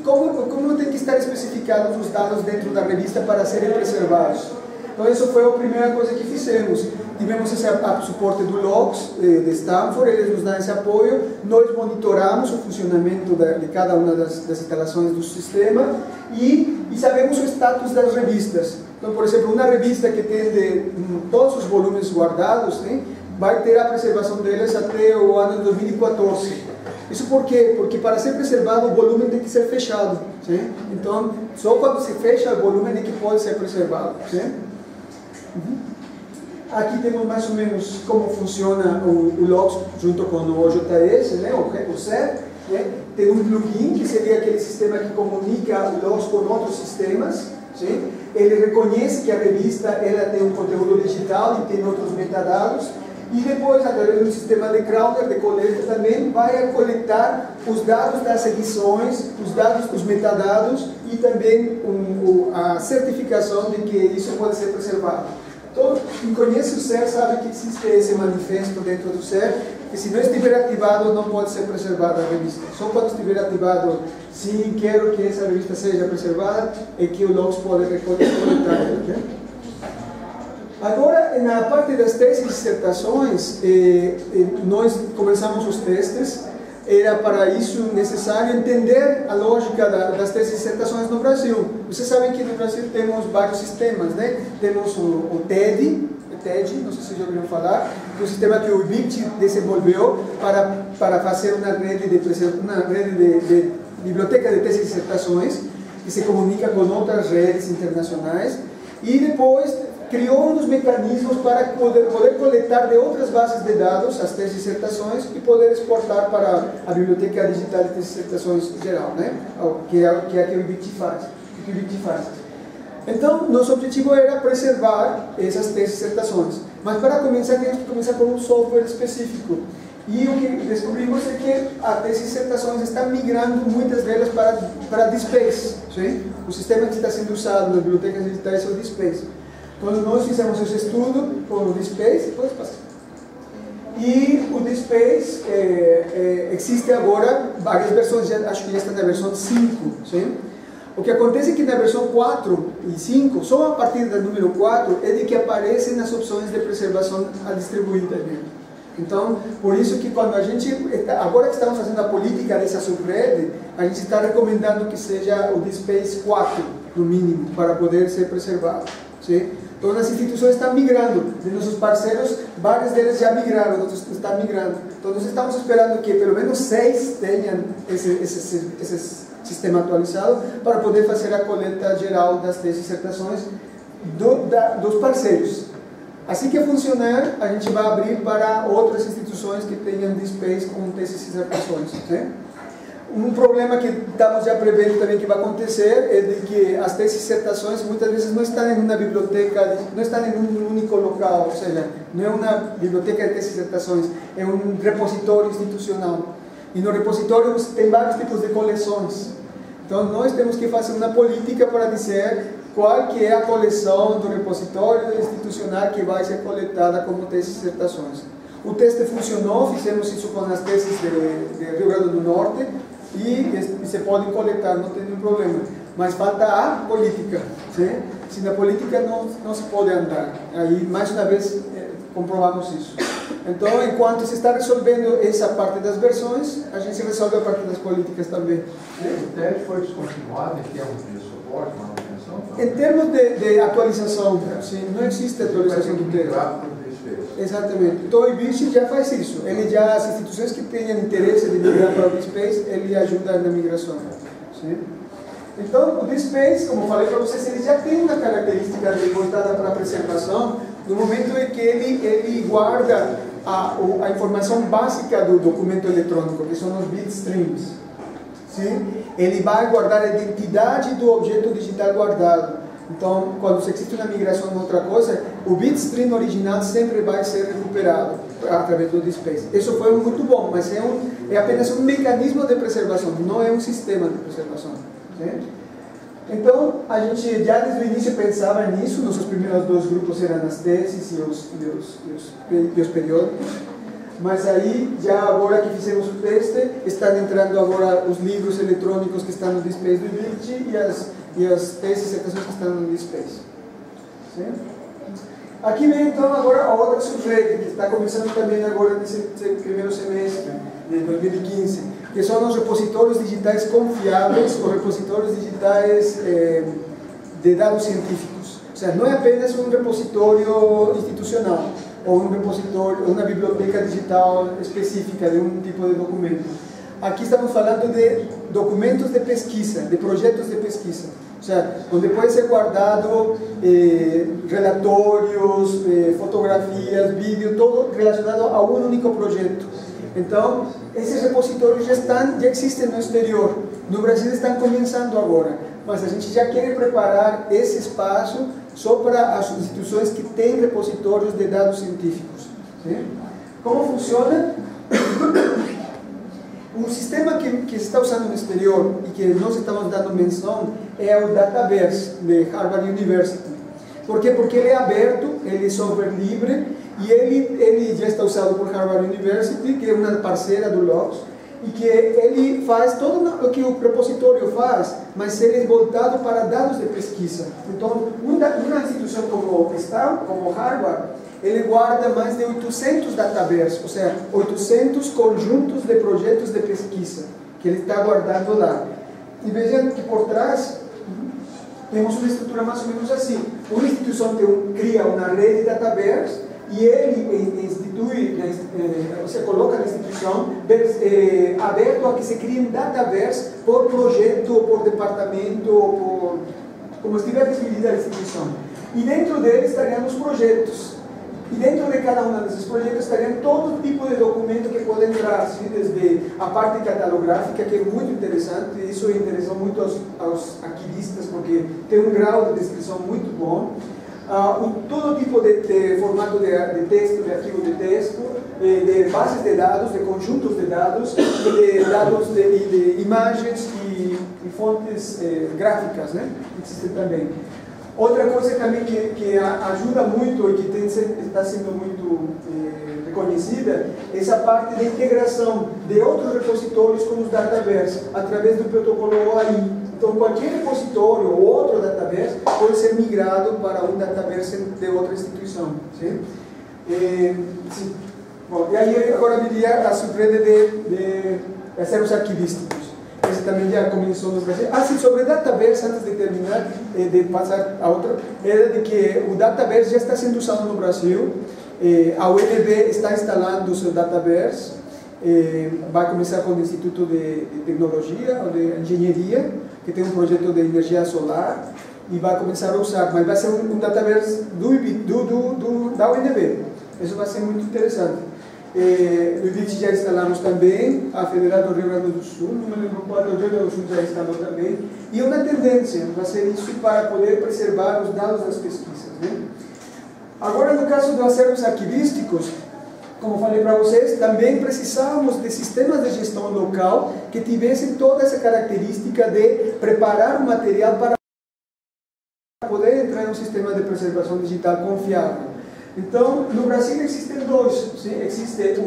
como tem que estar especificados os dados dentro da revista para serem preservados. Então, isso foi a primeira coisa que fizemos. Tivemos esse suporte do LOGS, de Stanford, eles nos dão esse apoio. Nós monitoramos o funcionamento de cada uma das instalações do sistema e sabemos o status das revistas. Então, por exemplo, uma revista que tem todos os volumes guardados, né, vai ter a preservação deles até o ano de 2014. Isso por quê? Porque para ser preservado o volume tem que ser fechado. Sim? Então, só quando se fecha o volume é que pode ser preservado. Sim? Aqui temos mais ou menos como funciona o LOGS junto com o OJS, né, o CER. Né? Tem um plugin que seria aquele sistema que comunica o LOGS com outros sistemas. Sim? Ele reconhece que a revista ela tem um conteúdo digital e tem outros metadados. E depois, através de um sistema de Crowder, de coleta também, vai coletar os dados das edições, os dados dos metadados e também a certificação de que isso pode ser preservado. Então, quem conhece o CER sabe que existe esse manifesto dentro do CER, que se não estiver ativado não pode ser preservada a revista. Só quando estiver ativado, sim, quero que essa revista seja preservada, é que o LOGS pode coletar. Okay? Agora, na parte das teses e dissertações, nós começamos os testes. Era para isso necessário entender a lógica das teses e dissertações no Brasil. Vocês sabem que no Brasil temos vários sistemas, né? Temos o TED, não sei se vocês já ouviram falar, um sistema que o IBIT desenvolveu para fazer uma rede de biblioteca de teses e dissertações, que se comunica com outras redes internacionais, e depois criou uns mecanismos para poder coletar de outras bases de dados as teses e dissertações e poder exportar para a Biblioteca Digital de Teses e Dissertações geral, né? que é a que o IBIT faz. Então, nosso objetivo era preservar essas teses e dissertações. Mas para começar, temos que começar com um software específico. E o que descobrimos é que as teses e dissertações estão migrando, muitas delas, para DSpace. Sim? O sistema que está sendo usado nas bibliotecas digitais é o DSpace. Quando nós fizemos esse estudo com o DSpace, pode passar. E o DSpace existe agora várias versões, acho que já está na versão 5. Sim? O que acontece é que na versão 4 e 5, só a partir do número 4, é de que aparecem as opções de preservação distribuída. Então, por isso que quando agora que estamos fazendo a política dessa subrede, a gente está recomendando que seja o DSpace 4, no mínimo, para poder ser preservado. Sim? Então, as instituições estão migrando, de nossos parceiros, vários deles já migraram, outros estão migrando. Então, nós estamos esperando que pelo menos 6 tenham esse sistema atualizado para poder fazer a coleta geral das teses e dissertações dos parceiros. Assim que funcionar, a gente vai abrir para outras instituições que tenham DSpace com teses e dissertações. Né? Um problema que estamos já prevendo também que vai acontecer é de que as teses e dissertações muitas vezes não estão em uma biblioteca, não estão em um único local, ou seja, não é uma biblioteca de teses e dissertações, é um repositório institucional. E no repositório tem vários tipos de coleções. Então nós temos que fazer uma política para dizer qual que é a coleção do repositório institucional que vai ser coletada como teses e dissertações. O teste funcionou, fizemos isso com as teses de Rio Grande do Norte e se podem coletar, não tem nenhum problema. Mas falta a política. Sim? Sem a política não se pode andar. Aí, mais uma vez, comprovamos isso. Então, enquanto se está resolvendo essa parte das versões, a gente resolve a parte das políticas também. O TED foi descontinuado em termos de suporte, manutenção? Em termos de atualização, sim, não existe atualização do TED. Exatamente. Então o IBIT já faz isso. Ele já, as instituições que tenham interesse de migrar para o DSpace, ele ajuda na migração. Sim? Então o DSpace, como eu falei para vocês, ele já tem uma característica voltada para a preservação, no momento em que ele guarda a informação básica do documento eletrônico, que são os bitstreams. Sim? Ele vai guardar a identidade do objeto digital guardado. Então, quando existe uma migração em outra coisa, o bitstream original sempre vai ser recuperado através do DSpace. Isso foi muito bom, mas é apenas um mecanismo de preservação, não é um sistema de preservação. Sim? Então, a gente já desde o início pensava nisso, nossos primeiros dois grupos eram as teses e os periódicos, mas aí, já agora que fizemos o teste, estão entrando agora os livros eletrônicos que estão no DSpace do IBIT e as teses e dissertações que estão no DSpace. Sim? Aqui vem então agora a outra subrede, que está começando também agora nesse primeiro semestre de 2015, que são os repositórios digitais confiáveis, ou repositórios digitais de dados científicos. Ou seja, não é apenas um repositório institucional, ou um repositório, uma biblioteca digital específica de um tipo de documento. Aqui estamos falando de documentos de pesquisa, de projetos de pesquisa. Ou seja, onde pode ser guardado relatórios, fotografias, vídeo, todo relacionado a um único projeto. Então, esses repositórios já existem no exterior. No Brasil estão começando agora, mas a gente já quer preparar esse espaço só para as instituições que têm repositórios de dados científicos. Sim? Como funciona? Um sistema que se está usando no exterior e que nós estamos dando menção é o Dataverse de Harvard University. Por quê? Porque ele é aberto, ele é software livre e ele já está usado por Harvard University, que é uma parceira do LOX, e que ele faz todo o que o repositório faz, mas ele é voltado para dados de pesquisa. Então, uma instituição como Harvard, ele guarda mais de 800 dataverses, ou seja, 800 conjuntos de projetos de pesquisa que ele está guardando lá. E vejam que por trás temos uma estrutura mais ou menos assim. Uma instituição cria uma rede de dataverses e ele institui, você coloca na instituição aberto a que se criem dataverses por projeto, por departamento, como estiver dividida a instituição. E dentro dele estariam os projetos. E dentro de cada um desses projetos estariam todo tipo de documento que pode entrar, assim, desde a parte catalográfica, que é muito interessante, e isso interessou muito aos arquivistas, porque tem um grau de descrição muito bom. Todo tipo de formato de texto, de arquivo de texto, de bases de dados, de conjuntos de dados, de dados de imagens e fontes gráficas, né? Existem também. Outra coisa também que ajuda muito e que está sendo muito reconhecida é essa parte de integração de outros repositórios com os dataverses através do protocolo OAI. Então, qualquer repositório ou outro database pode ser migrado para um database de outra instituição. Sim? Sim. Bom, e aí agora viria a surpresa de acessos arquivísticos. Esse também já começou no Brasil. Sim, sobre Dataverse, antes de terminar, de passar a outra, era de que o Dataverse já está sendo usado no Brasil. A UNB está instalando o seu Dataverse. Vai começar com o Instituto de Tecnologia ou de Engenharia, que tem um projeto de energia solar, e vai começar a usar, mas vai ser um Dataverse da UNB. Isso vai ser muito interessante. No IBIT já instalamos também, a Federal do Rio Grande do Sul, não me lembro qual, o Rio Grande do Sul já instalou também, e uma tendência vai ser isso para poder preservar os dados das pesquisas. Né? Agora, no caso dos acervos arquivísticos, como falei para vocês, também precisávamos de sistemas de gestão local que tivessem toda essa característica de preparar o material para poder entrar em um sistema de preservação digital confiável. Então, no Brasil existem dois. Sim? Existe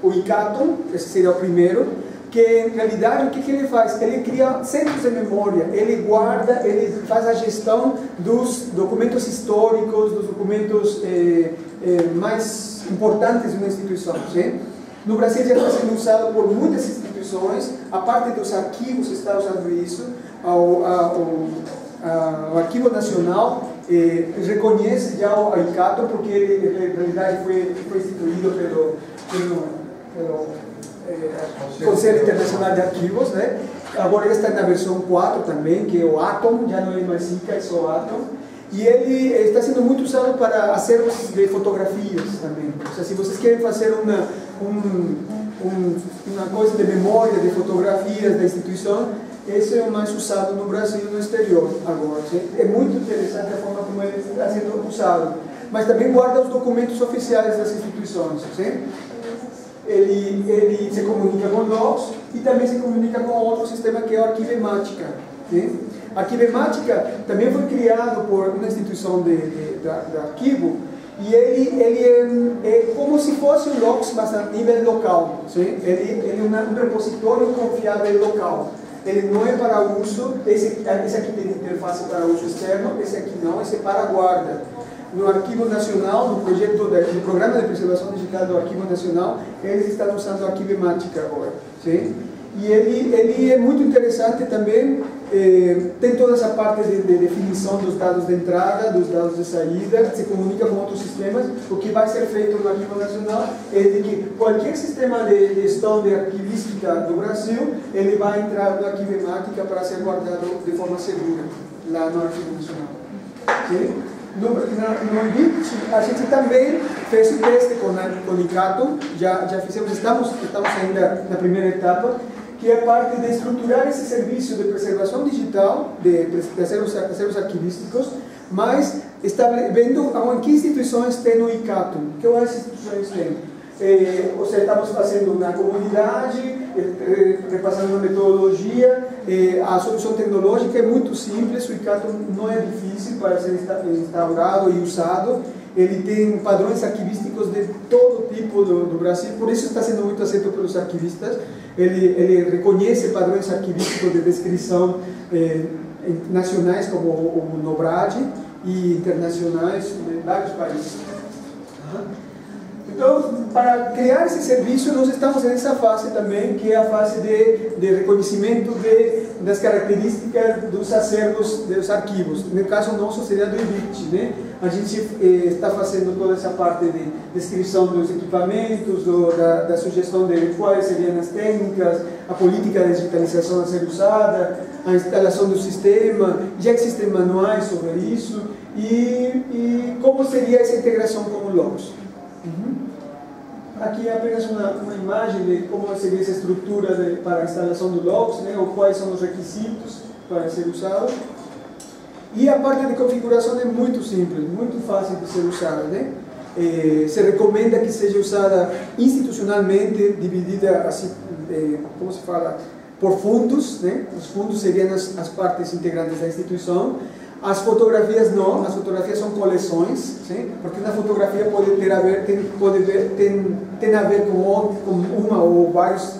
o ICATON, esse seria o primeiro, que em realidade o que ele faz? Ele cria centros de memória, ele guarda, ele faz a gestão dos documentos históricos, dos documentos mais importantes de uma instituição. Sim? No Brasil já está sendo usado por muitas instituições, a parte dos arquivos está usando isso, o Arquivo Nacional reconhece já o ICATO, porque ele, em realidade, foi instituído pelo Conselho Internacional de Arquivos, né? Agora ele está na versão 4 também, que é o Atom, já não é mais ICA, é só Atom. E ele está sendo muito usado para acervos de fotografias também. Ou seja, se vocês querem fazer uma coisa de memória de fotografias da instituição, esse é o mais usado no Brasil e no exterior agora. Sim? É muito interessante a forma como ele está sendo usado. Mas também guarda os documentos oficiais das instituições. Sim? Ele se comunica com logs e também se comunica com outro sistema que é a Arquivemática. Sim? A Arquivemática também foi criado por uma instituição de arquivo, e ele é como se fosse um logs, mas a nível local. Sim? Ele é um repositório confiável local. Ele não é para uso, esse aqui tem interface para uso externo, esse aqui não, esse é para guarda. No Arquivo Nacional, no projeto do Programa de Preservação Digital do Arquivo Nacional, eles estão usando a Arquivemática agora. Sim? E ele é muito interessante também, tem toda essa parte de definição dos dados de entrada, dos dados de saída, se comunica com outros sistemas. O que vai ser feito no Arquivo Nacional é de que qualquer sistema de gestão de arquivística do Brasil, ele vai entrar na Arquivemática para ser guardado de forma segura, lá no Arquivo Nacional. Sim? No IBIT, a gente também fez o teste com o ICATO, já fizemos, estamos ainda na primeira etapa, que é a parte de estruturar esse serviço de preservação digital, de acervos arquivísticos, mas vendo em que instituições tem o ICATO, que outras instituições tem. Ou seja, estamos fazendo na comunidade, repassando uma metodologia, a solução tecnológica é muito simples, o ICATO não é difícil para ser instaurado e usado, ele tem padrões arquivísticos de todo tipo do Brasil, por isso está sendo muito aceito pelos arquivistas. Ele reconhece padrões arquivísticos de descrição nacionais, como o NOBRAD, e internacionais de vários países. Então, para criar esse serviço, nós estamos nessa fase também, que é a fase de reconhecimento das características dos acervos, dos arquivos. No caso nosso, seria do IBIT, né? A gente está fazendo toda essa parte de descrição dos equipamentos, da sugestão de quais seriam as técnicas, a política de digitalização a ser usada, a instalação do sistema, já existem manuais sobre isso, e como seria essa integração com o logs. Aqui é apenas uma imagem de como seria essa estrutura para a instalação do logs, né, ou quais são os requisitos para ser usado. E a parte de configuração é muito simples, muito fácil de ser usada, né? Se recomenda que seja usada institucionalmente, dividida assim, como se fala, por fundos, né? Os fundos seriam as partes integrantes da instituição. As fotografias não, as fotografias são coleções, sim? Porque uma fotografia pode ter a ver com uma ou vários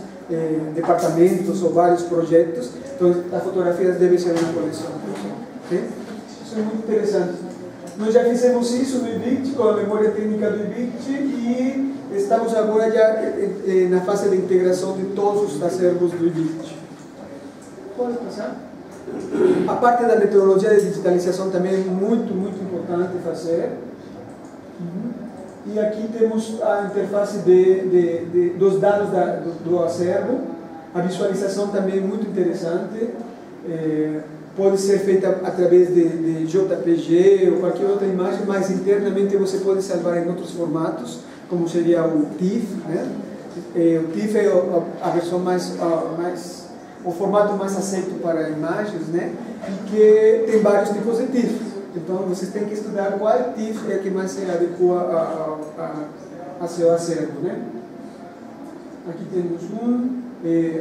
departamentos ou vários projetos, então as fotografias devem ser uma coleção. Sim? Isso é muito interessante. Nós já fizemos isso no IBIT, com a memória técnica do IBIT, e estamos agora já na fase de integração de todos os acervos do IBIT. Pode passar? A parte da metodologia de digitalização também é muito, muito importante fazer. E aqui temos a interface dos dados do acervo. A visualização também é muito interessante. Pode ser feita através de JPG ou qualquer outra imagem, mas internamente você pode salvar em outros formatos, como seria o TIFF, né? O TIFF é a versão o formato mais aceito para imagens, né? E que tem vários tipos de TIFF. Então vocês têm que estudar qual TIFF é que mais se adequa a seu acervo, né? Aqui temos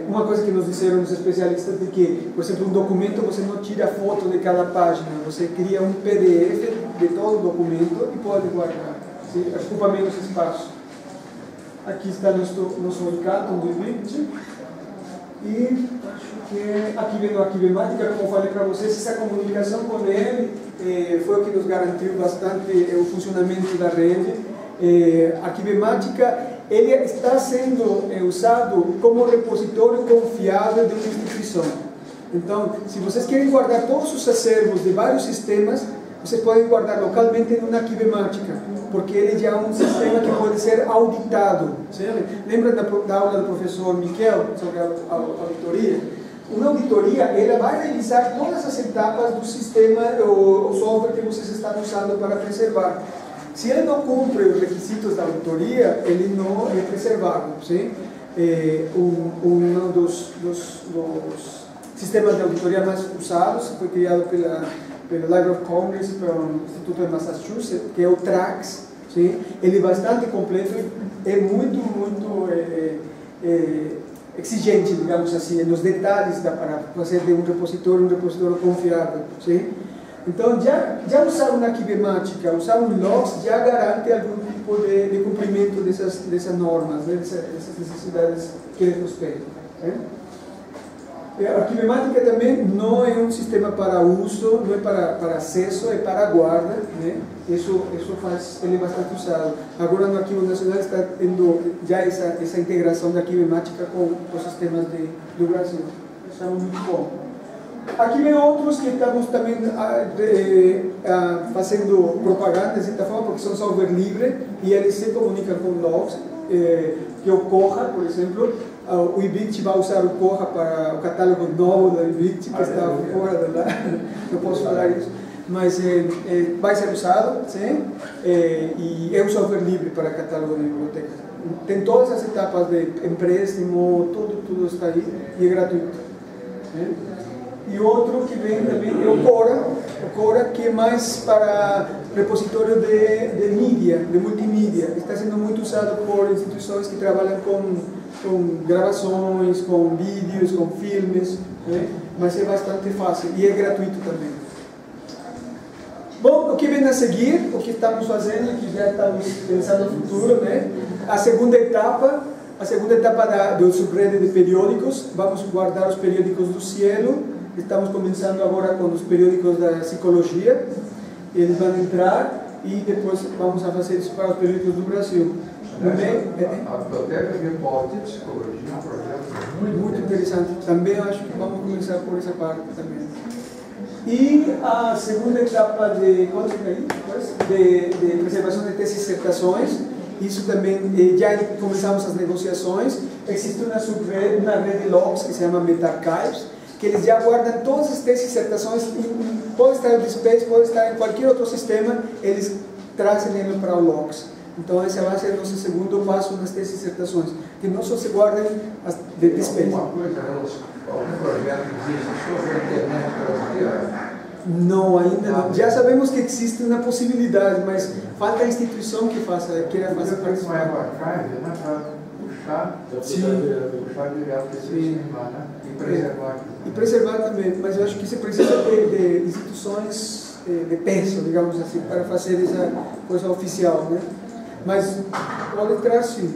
uma coisa que nos disseram os especialistas de que, por exemplo, um documento você não tira foto de cada página, você cria um PDF de todo o documento e pode guardar, ocupa menos espaço. Aqui está nosso ICATO do IBIT. E acho que aqui vendo a Arquivemática, como eu falei para vocês, essa comunicação com ele foi o que nos garantiu bastante o funcionamento da rede. A Arquivemática ele está sendo usado como repositório confiável de uma instituição. Então, se vocês querem guardar todos os acervos de vários sistemas, vocês podem guardar localmente em uma arquivemática, porque ele já é um sistema que pode ser auditado. Lembra da aula do professor Miquel sobre a auditoria? Uma auditoria, ela vai revisar todas as etapas do sistema ou software que vocês estão usando para preservar. Se ele não cumpre os requisitos da auditoria, ele não é preservável. Um dos sistemas de auditoria mais usados foi criado pela Library of Congress e pelo Instituto de Massachusetts, que é o TRAX. Ele é bastante completo e é muito exigente, digamos assim, nos detalhes para fazer de um repositório confiável. Então, já usar uma arquivemática, usar um logs, já garante algum tipo de cumprimento dessas normas, dessas necessidades que ele respeita. A arquivemática também não é um sistema para uso, não é para acesso, é para guarda. Isso ele é bastante usado. Agora no Arquivo Nacional está tendo já essa integração da arquivemática com os sistemas do Brasil. Isso é muito bom. Aqui vem outros que estamos também fazendo propaganda de certa forma, porque são software livre e eles se comunicam com logs, que o Koha, por exemplo, o IBIT vai usar o Koha para o catálogo novo do IBIT, que está fora de lá, não posso falar isso, mas vai ser usado, e é um software livre para catálogo de bibliotecas. Tem todas as etapas de empréstimo, tudo está aí e é gratuito. E outro que vem também é o Cora, que é mais para repositório de mídia, de multimídia. Está sendo muito usado por instituições que trabalham com gravações, com vídeos, com filmes, mas é bastante fácil e é gratuito também. Bom, o que vem a seguir, o que estamos fazendo, que já estamos pensando no futuro, a segunda etapa do subrede de periódicos. Vamos guardar os periódicos do cielo. Estamos começando agora com os periódicos da psicologia. Eles vão entrar e depois vamos a fazer isso para os periódicos do Brasil. A Biblioteca Virtual de Psicologia é um projeto muito interessante. Também acho que vamos começar por essa parte também. E a segunda etapa de preservação de teses e dissertações. Isso também, já começamos as negociações. Existe uma rede de logs que se chama MetaArchives, que eles já guardam todas as teses e dissertações, pode estar no Space, pode estar em qualquer outro sistema, eles trazem ele para o logs. Então esse vai ser o nosso segundo passo nas teses e dissertações, que não só se guardem as de Space. Algum projeto que existe sobre a internet brasileira? Não, ainda não. Já sabemos que existe uma possibilidade, mas falta a instituição que queira fazer parte. Uma archive, para puxar direto esse sistema, e preservar. E preservar também, mas eu acho que você precisa de instituições de peso, digamos assim, para fazer essa coisa oficial, Mas pode entrar sim.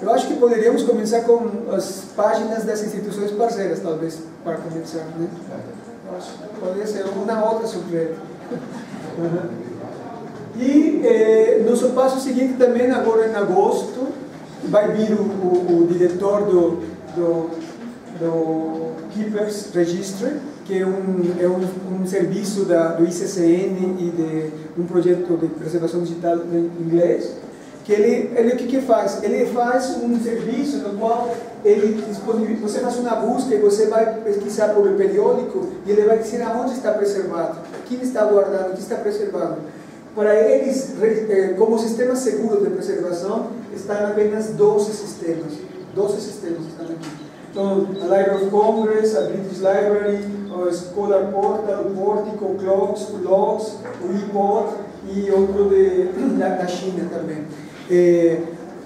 Eu acho que poderíamos começar com as páginas das instituições parceiras, talvez, para começar, Eu acho que poderia ser uma outra surpresa. E nosso passo seguinte também, agora em agosto, vai vir o diretor do Keepers Registry, que é um serviço do ICCN e de um projeto de preservação digital em inglês, que ele o que faz? Ele faz um serviço no qual você faz uma busca e você vai pesquisar por o periódico e ele vai dizer aonde está preservado, quem está guardado, o que está preservado. Para eles, como sistema seguro de preservação, estão apenas 12 sistemas. 12 sistemas estão aqui. Então, a Library of Congress, a British Library, o Scholar Portal, o Portico, o Logs, o ePod e outro da China também.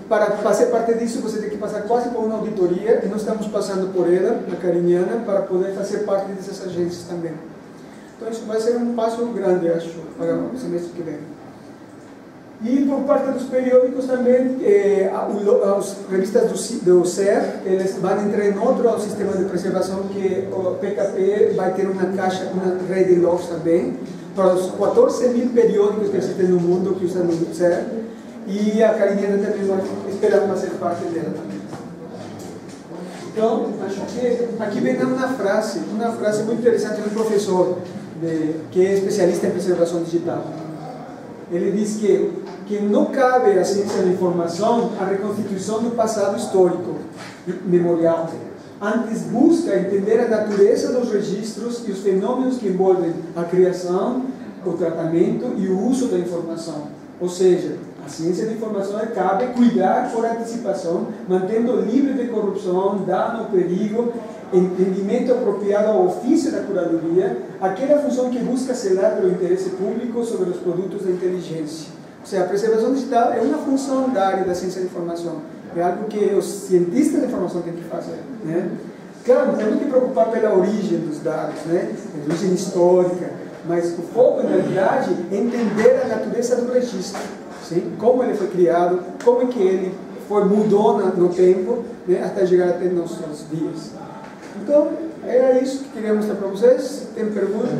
Para fazer parte disso, você tem que passar quase por uma auditoria, e nós estamos passando por ela, na Cariniana, para poder fazer parte dessas agências também. Então, isso vai ser um passo grande, acho, para o semestre que vem. E por parte dos periódicos também, as revistas do CER, eles vão entrar em outro sistema de preservação, que o PKP vai ter uma caixa, uma rede de logs também, para os 14.000 periódicos que existem no mundo que usam o CER, e a Cariniana também vai esperar fazer parte dela também. Então, acho que aqui vem uma frase muito interessante do professor que é especialista em preservação digital. Ele diz que não cabe à ciência da informação a reconstituição do passado histórico, memorial. Antes busca entender a natureza dos registros e os fenômenos que envolvem a criação, o tratamento e o uso da informação. Ou seja, a ciência da informação cabe cuidar por antecipação, mantendo livre de corrupção, dano, perigo, entendimento apropriado ao ofício da curadoria, aquela função que busca zelar pelo interesse público sobre os produtos da inteligência. Ou seja, a preservação digital é uma função da área da ciência da informação. É algo que os cientistas da informação têm que fazer, né? Claro, temos que preocupar pela origem dos dados, né? A origem histórica, mas o foco, na realidade, é entender a natureza do registro, sim? Como ele foi criado, como é que ele mudou no tempo, né? Até chegar até nossos dias. Então, era isso que queria mostrar para vocês. Tem perguntas?